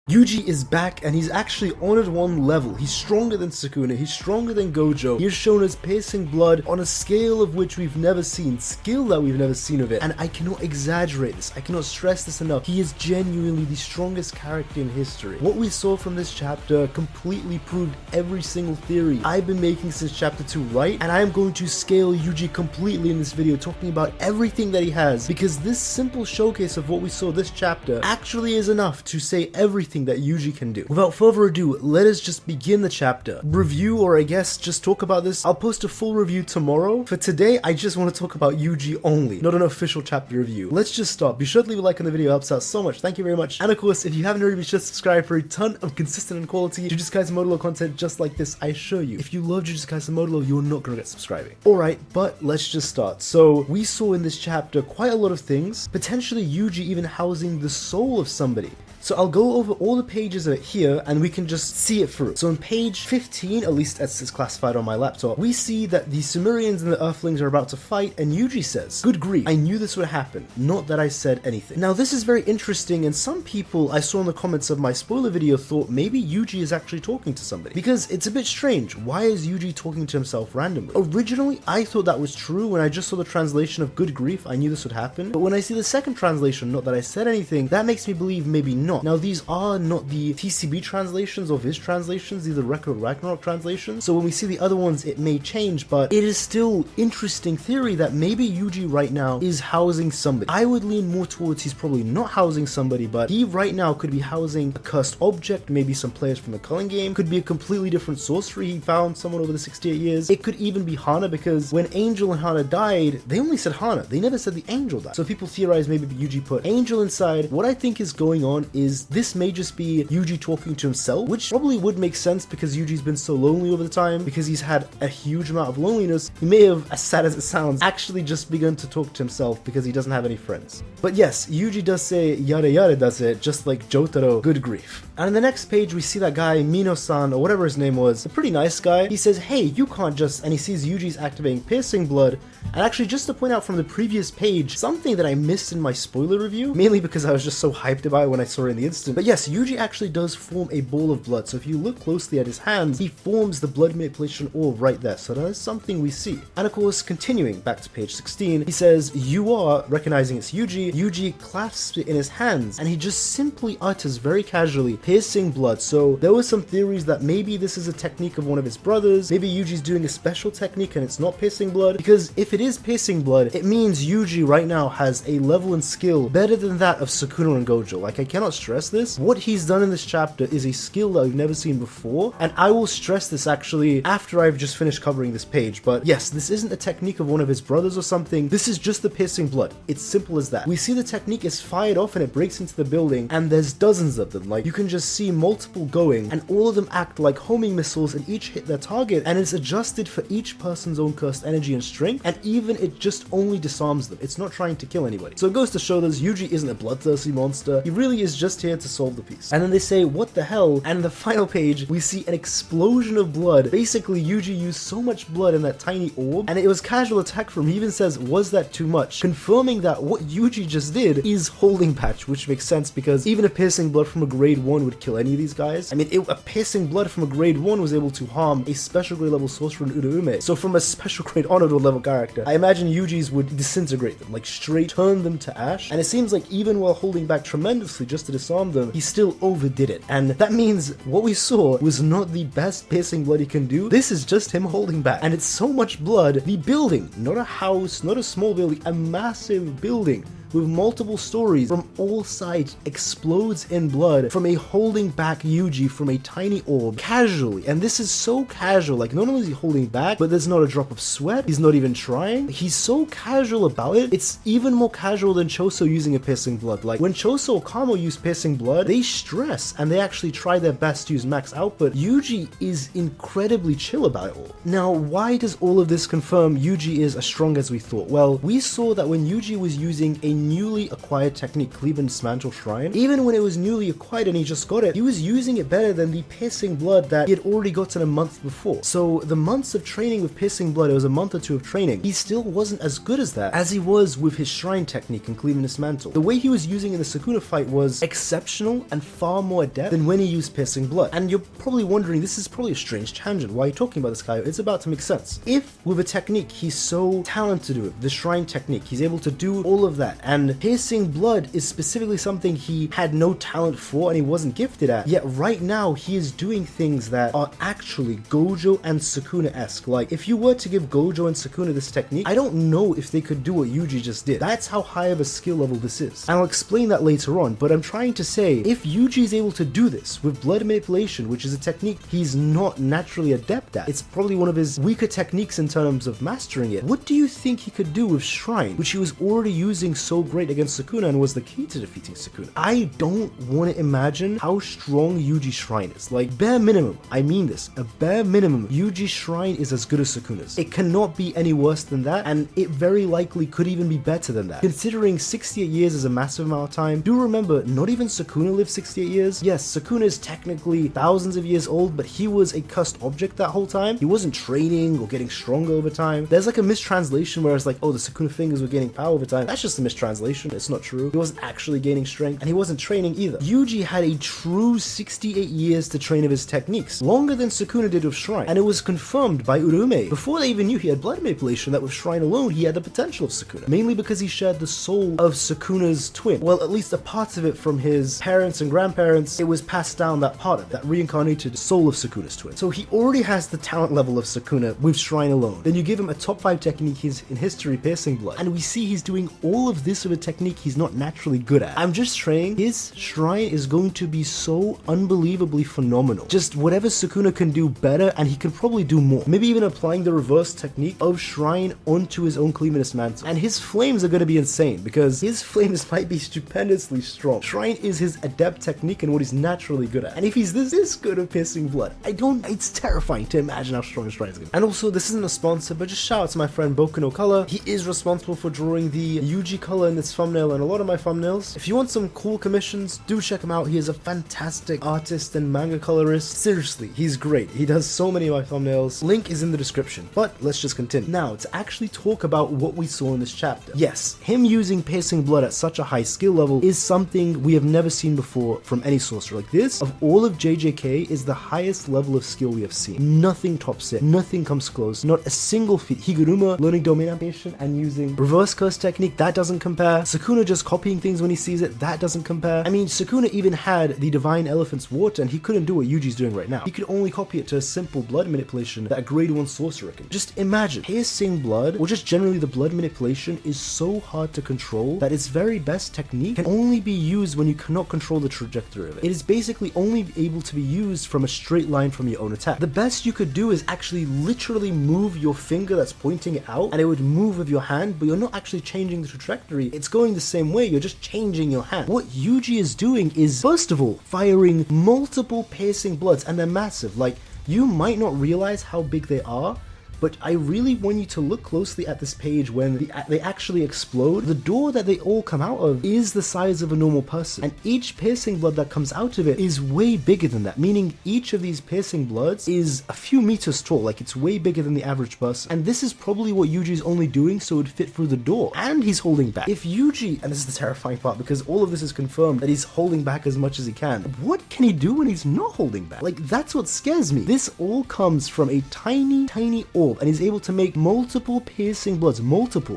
Yuji is back and he's actually honored one level. He's stronger than Sukuna, he's stronger than Gojo. He has shown us piercing blood on a scale of which we've never seen, skill that we've never seen of it. And I cannot exaggerate this, I cannot stress this enough. He is genuinely the strongest character in history. What we saw from this chapter completely proved every single theory I've been making since chapter 2 right, and I am going to scale Yuji completely in this video, talking about everything that he has, because this simple showcase of what we saw this chapter actually is enough to say everything that Yuji can do. Without further ado, let us just begin the chapter. Review, or I guess just talk about this. I'll post a full review tomorrow. For today, I just want to talk about Yuji only, not an official chapter review. Let's just start. Be sure to leave a like on the video, it helps out so much. Thank you very much. And of course, if you haven't already, be sure to subscribe for a ton of consistent and quality Jujutsu Kaisen Modulo content just like this, I assure you. If you love Jujutsu Kaisen Modulo, you're not gonna get subscribing. Alright, but let's just start. So, we saw in this chapter quite a lot of things, potentially Yuji even housing the soul of somebody. So I'll go over all the pages of it here and we can just see it through. So on page 15, at least as it's classified on my laptop, we see that the Sumerians and the Earthlings are about to fight, and Yuji says, "Good grief, I knew this would happen, not that I said anything." Now this is very interesting, and some people I saw in the comments of my spoiler video thought maybe Yuji is actually talking to somebody, because it's a bit strange. Why is Yuji talking to himself randomly? Originally, I thought that was true when I just saw the translation of "good grief, I knew this would happen," but when I see the second translation, not that I said anything, that makes me believe maybe not. Now these are not the TCB translations or Viz translations, these are Record Ragnarok translations, so when we see the other ones it may change, but it is still interesting theory that maybe Yuji right now is housing somebody. I would lean more towards he's probably not housing somebody, but he right now could be housing a cursed object, maybe some players from the Kalyan game, could be a completely different sorcery he found someone over the 68 years, it could even be Hana, because when Angel and Hana died, they only said Hana, they never said the Angel died, so people theorize maybe Yuji put Angel inside. What I think is going on is this may just be Yuji talking to himself, which probably would make sense because Yuji's been so lonely over the time, because he's had a huge amount of loneliness. He may have, as sad as it sounds, actually just begun to talk to himself because he doesn't have any friends. But yes, Yuji does say yada yada does it, just like Jotaro, good grief. And in the next page we see that guy, Mino-san, or whatever his name was, a pretty nice guy. He says, "Hey, you can't just," and he sees Yuji's activating piercing blood. And actually, just to point out from the previous page, something that I missed in my spoiler review, mainly because I was just so hyped about it when I saw it in the instant. But yes, Yuji actually does form a ball of blood, so if you look closely at his hands, he forms the blood manipulation orb right there, so that is something we see. And of course, continuing back to page 16, he says, "You are," recognizing it's Yuji. Yuji clasps it in his hands, and he just simply utters very casually, "piercing blood." So there were some theories that maybe this is a technique of one of his brothers, maybe Yuji's doing a special technique and it's not piercing blood, because if it is piercing blood, it means Yuji right now has a level and skill better than that of Sukuna and Gojo. Like, I cannot stress this. What he's done in this chapter is a skill that we've never seen before, and I will stress this actually after I've just finished covering this page. But yes, this isn't a technique of one of his brothers or something, this is just the piercing blood. It's simple as that. We see the technique is fired off and it breaks into the building, and there's dozens of them. Like, you can just see multiple going, and all of them act like homing missiles and each hit their target, and it's adjusted for each person's own cursed energy and strength, and even it just only disarms them. It's not trying to kill anybody. So it goes to show that Yuji isn't a bloodthirsty monster, he really is just here to solve the piece. And then they say, "What the hell?" And in the final page, we see an explosion of blood. Basically, Yuji used so much blood in that tiny orb, and it was casual attack from him. He even says, "Was that too much?" Confirming that what Yuji just did is holding patch, which makes sense because even a piercing blood from a grade 1 would kill any of these guys. I mean, a piercing blood from a grade 1 was able to harm a special grade level sorcerer in Uraume. So from a special grade honored level character, I imagine Yuji's would disintegrate them, like straight turn them to ash. And it seems like even while holding back tremendously just to disarm them, he still overdid it. And that means what we saw was not the best piercing blood he can do. This is just him holding back. And it's so much blood, the building, not a house, not a small building, a massive building with multiple stories from all sides explodes in blood from a holding back Yuji from a tiny orb casually. And this is so casual, like not only is he holding back, but there's not a drop of sweat, he's not even trying, he's so casual about it. It's even more casual than Choso using a piercing blood. Like when Choso or Kamo use piercing blood, they stress and they actually try their best to use max output. Yuji is incredibly chill about it all. Now, why does all of this confirm Yuji is as strong as we thought? Well, we saw that when Yuji was using a newly acquired technique, Cleave and Dismantle Shrine, even when it was newly acquired and he just got it, he was using it better than the Piercing Blood that he had already gotten a month before. So the months of training with Piercing Blood, it was a month or two of training, he still wasn't as good as that as he was with his Shrine technique and Cleave and Dismantle. The way he was using in the Sukuna fight was exceptional and far more adept than when he used Piercing Blood. And you're probably wondering, this is probably a strange tangent, why are you talking about this, Kaio? It's about to make sense. If with a technique he's so talented with, the Shrine technique, he's able to do all of that, and Piercing Blood is specifically something he had no talent for and he wasn't gifted at, yet right now he is doing things that are actually Gojo and Sukuna-esque. Like, if you were to give Gojo and Sukuna this technique, I don't know if they could do what Yuji just did. That's how high of a skill level this is. And I'll explain that later on, but I'm trying to say, if Yuji is able to do this with blood manipulation, which is a technique he's not naturally adept at, it's probably one of his weaker techniques in terms of mastering it, what do you think he could do with Shrine, which he was already using so great against Sukuna and was the key to defeating Sukuna? I don't want to imagine how strong Yuji's Shrine is. Like, bare minimum, I mean this, a bare minimum, Yuji's Shrine is as good as Sukuna's. It cannot be any worse than that, and it very likely could even be better than that. Considering 68 years is a massive amount of time, do remember, not even Sukuna lived 68 years. Yes, Sukuna is technically thousands of years old, but he was a cursed object that whole time. He wasn't training or getting stronger over time. There's like a mistranslation where it's like, oh, the Sukuna fingers were gaining power over time. That's just a mistranslation. It's not true. He wasn't actually gaining strength, and he wasn't training either. Yuji had a true 68 years to train of his techniques, longer than Sukuna did with Shrine, and it was confirmed by Urume before they even knew he had blood manipulation that with Shrine alone he had the potential of Sukuna, mainly because he shared the soul of Sukuna's twin. Well, at least a part of it from his parents and grandparents, it was passed down, that part of it, that reincarnated soul of Sukuna's twin. So he already has the talent level of Sukuna with Shrine alone. Then you give him a top 5 technique in history, Piercing Blood, and we see he's doing all of this with a technique he's not naturally good at. I'm just saying, his Shrine is going to be so unbelievably phenomenal. Just whatever Sukuna can do better, and he can probably do more. Maybe even applying the reverse technique of Shrine onto his own Cleave and Dismantle. And his flames are going to be insane, because his flames might be stupendously strong. Shrine is his adept technique and what he's naturally good at. And if he's this good at Piercing Blood, it's terrifying to imagine how strong his Shrine is going to be. And also, this isn't a sponsor, but just shout out to my friend Boku no Color. He is responsible for drawing the Yuji color in this thumbnail and a lot of my thumbnails. If you want some cool commissions, do check him out. He is a fantastic artist and manga colorist. Seriously, he's great. He does so many of my thumbnails. Link is in the description. But let's just continue. Now, to actually talk about what we saw in this chapter. Yes, him using Piercing Blood at such a high skill level is something we have never seen before from any sorcerer. Like, this, of all of JJK, is the highest level of skill we have seen. Nothing tops it. Nothing comes close. Not a single feat. Higuruma learning domain animation and using reverse curse technique, that doesn't compare. Sukuna just copying things when he sees it, that doesn't compare. I mean, Sukuna even had the Divine Elephant's Water, and he couldn't do what Yuji's doing right now. He could only copy it to a simple blood manipulation that a grade 1 sorcerer can. Just imagine, Piercing Blood, or just generally the blood manipulation, is so hard to control that its very best technique can only be used when you cannot control the trajectory of it. It is basically only able to be used from a straight line from your own attack. The best you could do is actually literally move your finger that's pointing it out, and it would move with your hand, but you're not actually changing the trajectory. It's going the same way, you're just changing your hand. What Yuji is doing is, first of all, firing multiple Piercing Bloods, and they're massive. Like, you might not realize how big they are, but I really want you to look closely at this page when they actually explode. The door that they all come out of is the size of a normal person, and each Piercing Blood that comes out of it is way bigger than that, meaning each of these Piercing Bloods is a few meters tall. Like, it's way bigger than the average person, and this is probably what Yuji's only doing so it would fit through the door, and he's holding back. If Yuji, and this is the terrifying part because all of this is confirmed that he's holding back as much as he can, what can he do when he's not holding back? Like, that's what scares me. This all comes from a tiny orb, and he's able to make multiple Piercing Bloods,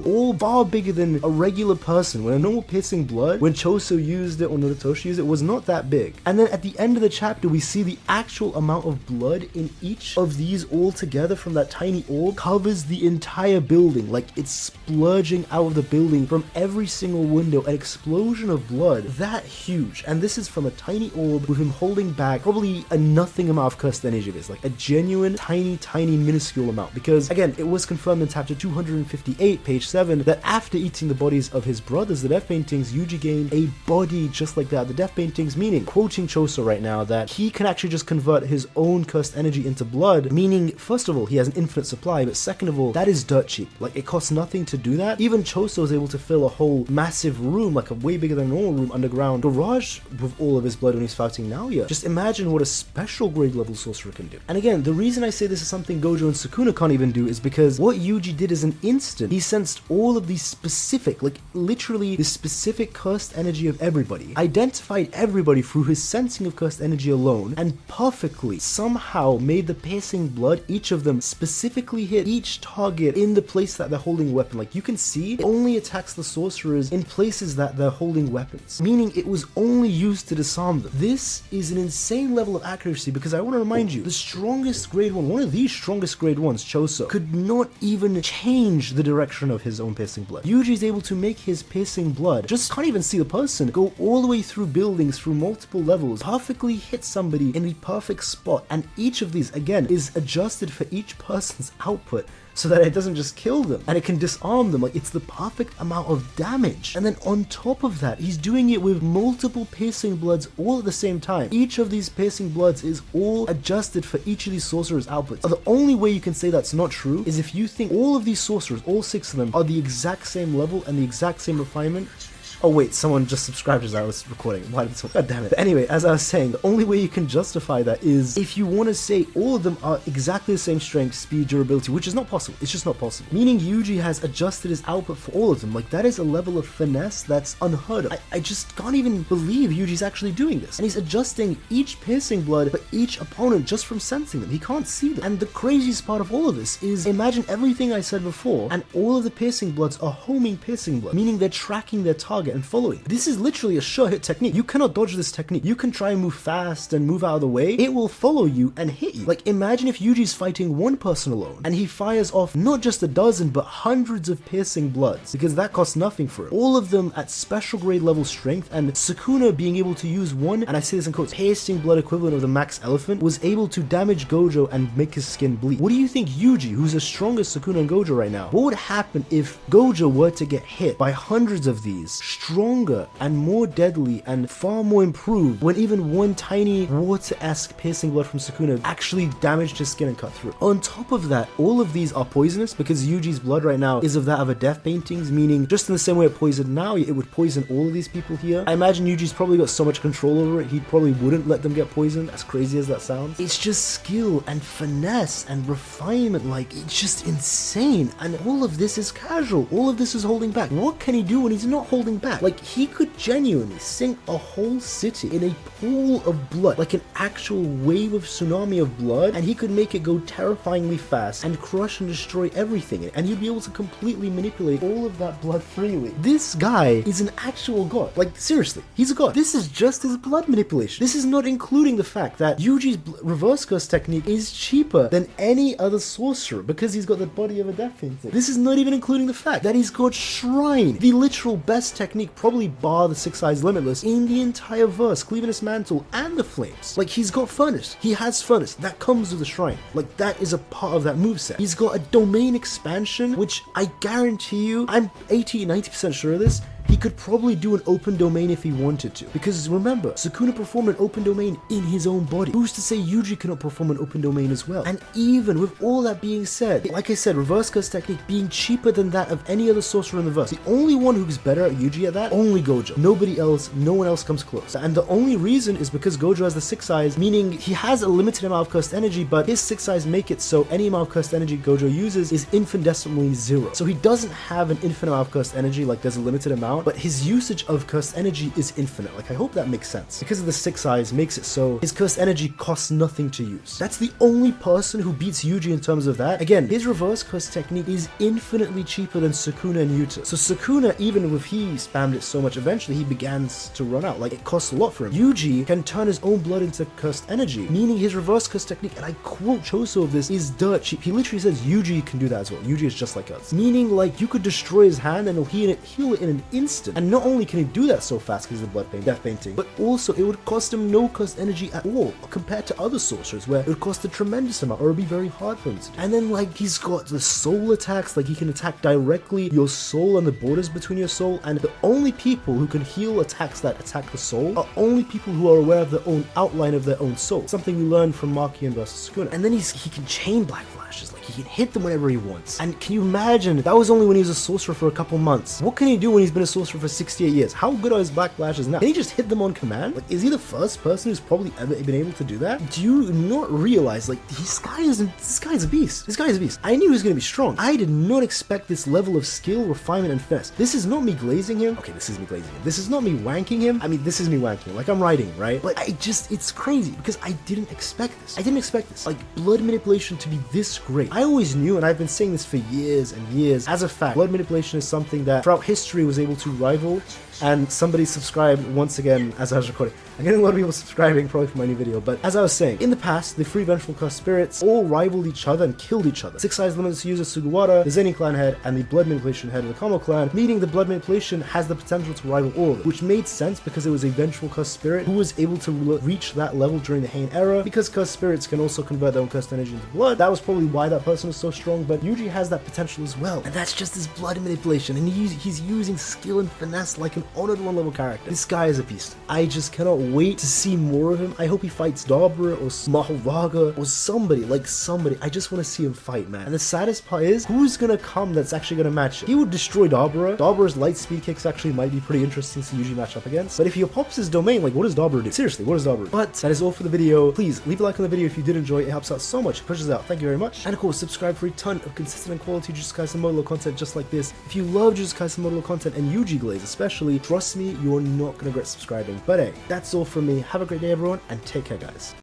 all far bigger than a regular person. When a normal Piercing Blood, when Choso used it or Narutoshi used it, was not that big. And then at the end of the chapter, we see the actual amount of blood in each of these all together from that tiny orb covers the entire building. Like, it's splurging out of the building from every single window, an explosion of blood that huge. And this is from a tiny orb with him holding back probably a nothing amount of cursed energy. This, like a genuine tiny minuscule amount, because, again, it was confirmed in chapter 258, page 7, that after eating the bodies of his brothers, the death paintings, Yuji gained a body just like that. The death paintings, meaning, quoting Choso right now, that he can actually just convert his own cursed energy into blood, meaning, first of all, he has an infinite supply, but second of all, that is dirt cheap. Like, it costs nothing to do that. Even Choso was able to fill a whole massive room, like a way bigger than a normal room, underground garage with all of his blood when he's fighting Naoya. Just imagine what a special grade level sorcerer can do. And again, the reason I say this is something Gojo and Sukuna can't even do is because what Yuji did is an instant. He sensed all of these specific, like literally the specific cursed energy of everybody, identified everybody through his sensing of cursed energy alone, and perfectly somehow made the piercing blood, each of them specifically hit each target in the place that they're holding a weapon. Like you can see, it only attacks the sorcerers in places that they're holding weapons, meaning it was only used to disarm them. This is an insane level of accuracy because I want to remind you, the strongest grade 1, one of the strongest grade 1s, Choso, could not even change the direction of his own piercing blood. Yuji is able to make his piercing blood, just can't even see the person, go all the way through buildings, through multiple levels, perfectly hit somebody in the perfect spot, and each of these, again, is adjusted for each person's output so that it doesn't just kill them and it can disarm them. Like, it's the perfect amount of damage. And then on top of that, he's doing it with multiple piercing bloods all at the same time. Each of these piercing bloods is all adjusted for each of these sorcerers' outputs. The only way you can say that's not true is if you think all of these sorcerers, all 6 of them, are the exact same level and the exact same refinement. Oh wait, someone just subscribed as I was recording. Why did someone? God damn it. But anyway, as I was saying, the only way you can justify that is if you want to say all of them are exactly the same strength, speed, durability, which is not possible. It's just not possible. Meaning Yuji has adjusted his output for all of them. Like, that is a level of finesse that's unheard of. I just can't even believe Yuji's actually doing this. And he's adjusting each piercing blood for each opponent just from sensing them. He can't see them. And the craziest part of all of this is, imagine everything I said before, and all of the piercing bloods are homing piercing blood, meaning they're tracking their target and following. This is literally a sure hit technique. You cannot dodge this technique. You can try and move fast and move out of the way. It will follow you and hit you. Like, imagine if Yuji's fighting one person alone and he fires off not just a dozen but hundreds of piercing bloods, because that costs nothing for him. All of them at special grade level strength, and Sukuna being able to use one, and I say this in quotes, piercing blood equivalent of the max elephant, was able to damage Gojo and make his skin bleed. What do you think Yuji, who's as strong as Sukuna and Gojo right now, what would happen if Gojo were to get hit by hundreds of these stronger and more deadly and far more improved when even one tiny water-esque piercing blood from Sukuna actually damaged his skin and cut through? On top of that, all of these are poisonous because Yuji's blood right now is of that of a death paintings, meaning just in the same way it poisoned now, it would poison all of these people here. I imagine Yuji's probably got so much control over it, he probably wouldn't let them get poisoned, as crazy as that sounds. It's just skill and finesse and refinement, like, it's just insane. And all of this is casual, all of this is holding back. What can he do when he's not holding back? Like, he could genuinely sink a whole city in a pool of blood, like an actual wave of tsunami of blood, and he could make it go terrifyingly fast and crush and destroy everything, and he'd be able to completely manipulate all of that blood freely. This guy is an actual god. Like, seriously, he's a god. This is just his blood manipulation. This is not including the fact that Yuji's reverse curse technique is cheaper than any other sorcerer because he's got the body of a death painting. This is not even including the fact that he's got Shrine, the literal best technique, probably bar the 6 Eyes Limitless, in the entire verse, Cleaviness Mantle and the Flames. Like, he's got Furnace. He has Furnace. That comes with the Shrine. Like, that is a part of that moveset. He's got a domain expansion, which I guarantee you, I'm 80-90% sure of this, he could probably do an open domain if he wanted to. Because remember, Sukuna performed an open domain in his own body. Who's to say Yuji cannot perform an open domain as well? And even with all that being said, like I said, reverse curse technique being cheaper than that of any other sorcerer in the verse, the only one who's better at Yuji at that, only Gojo. Nobody else, no one else comes close. And the only reason is because Gojo has the 6 Eyes, meaning he has a limited amount of cursed energy, but his 6 Eyes make it so any amount of cursed energy Gojo uses is infinitesimally 0. So he doesn't have an infinite amount of cursed energy, like there's a limited amount, but his usage of cursed energy is infinite. Like, I hope that makes sense. Because of the 6 Eyes makes it so his cursed energy costs nothing to use. That's the only person who beats Yuji in terms of that. Again, his reverse curse technique is infinitely cheaper than Sukuna and Yuta. So Sukuna, even if he spammed it so much, eventually he began to run out. Like, it costs a lot for him. Yuji can turn his own blood into cursed energy, meaning his reverse curse technique, and I quote Choso of this, is dirt cheap. He literally says Yuji can do that as well. Yuji is just like us. Meaning, like, you could destroy his hand and he'll heal it in an instant. instant. And not only can he do that so fast because of the death painting, but also it would cost him no cost energy at all compared to other sorcerers where it would cost a tremendous amount or it would be very hard for him to do. And then like he's got the soul attacks, like he can attack directly your soul and the borders between your soul, and the only people who can heal attacks that attack the soul are only people who are aware of their own outline of their own soul, something we learned from Kaliyan versus Sukuna. And then he can chain black flashes, like he can hit them whenever he wants. And can you imagine, that was only when he was a sorcerer for a couple months. What can he do when he's been a sorcerer for 68 years? How good are his black flashes now? Can he just hit them on command? Like, is he the first person who's probably ever been able to do that? Do you not realize, like, this guy's a beast. This guy is a beast. I knew he was going to be strong. I did not expect this level of skill, refinement, and finesse. This is not me glazing him. Okay, this is me glazing him. This is not me wanking him. I mean, this is me wanking him. Like, I'm writing, right? But it's crazy because I didn't expect this. I didn't expect this. Like, blood manipulation to be this great. I always knew, and I've been saying this for years and years, as a fact, blood manipulation is something that throughout history was able to rival. And somebody subscribed once again as I was recording. I'm getting a lot of people subscribing probably for my new video, but as I was saying, in the past, the three vengeful cursed spirits all rivaled each other and killed each other. Six Eyes Limitless user Sugawara, the Zenin clan head, and the blood manipulation head of the Kamo clan, meaning the blood manipulation has the potential to rival all of them, which made sense because it was a vengeful cursed spirit who was able to reach that level during the Heian era. Because cursed spirits can also convert their own cursed energy into blood, that was probably why that person was so strong, but Yuji has that potential as well, and that's just his blood manipulation, and he's using skill and finesse like an Honored One level character. This guy is a beast. I just cannot wait to see more of him. I hope he fights Dabura or Mahoraga or somebody. I just want to see him fight, man. And the saddest part is, who's gonna come that's actually gonna match him? He would destroy Dabura. Dabura's light speed kicks actually might be pretty interesting to usually match up against. But if he pops his domain, like, what does Dabura do? Seriously, what does Dabura do? But that is all for the video. Please leave a like on the video if you did enjoy it. It helps out so much. It pushes out. Thank you very much. And of course, subscribe for a ton of consistent and quality Jujutsu Kaisen Modulo content just like this. If you love Jujutsu Kaisen Modulo content and Yuji glaze especially, trust me, you're not gonna regret subscribing. But hey, that's all from me. Have a great day, everyone, and take care, guys.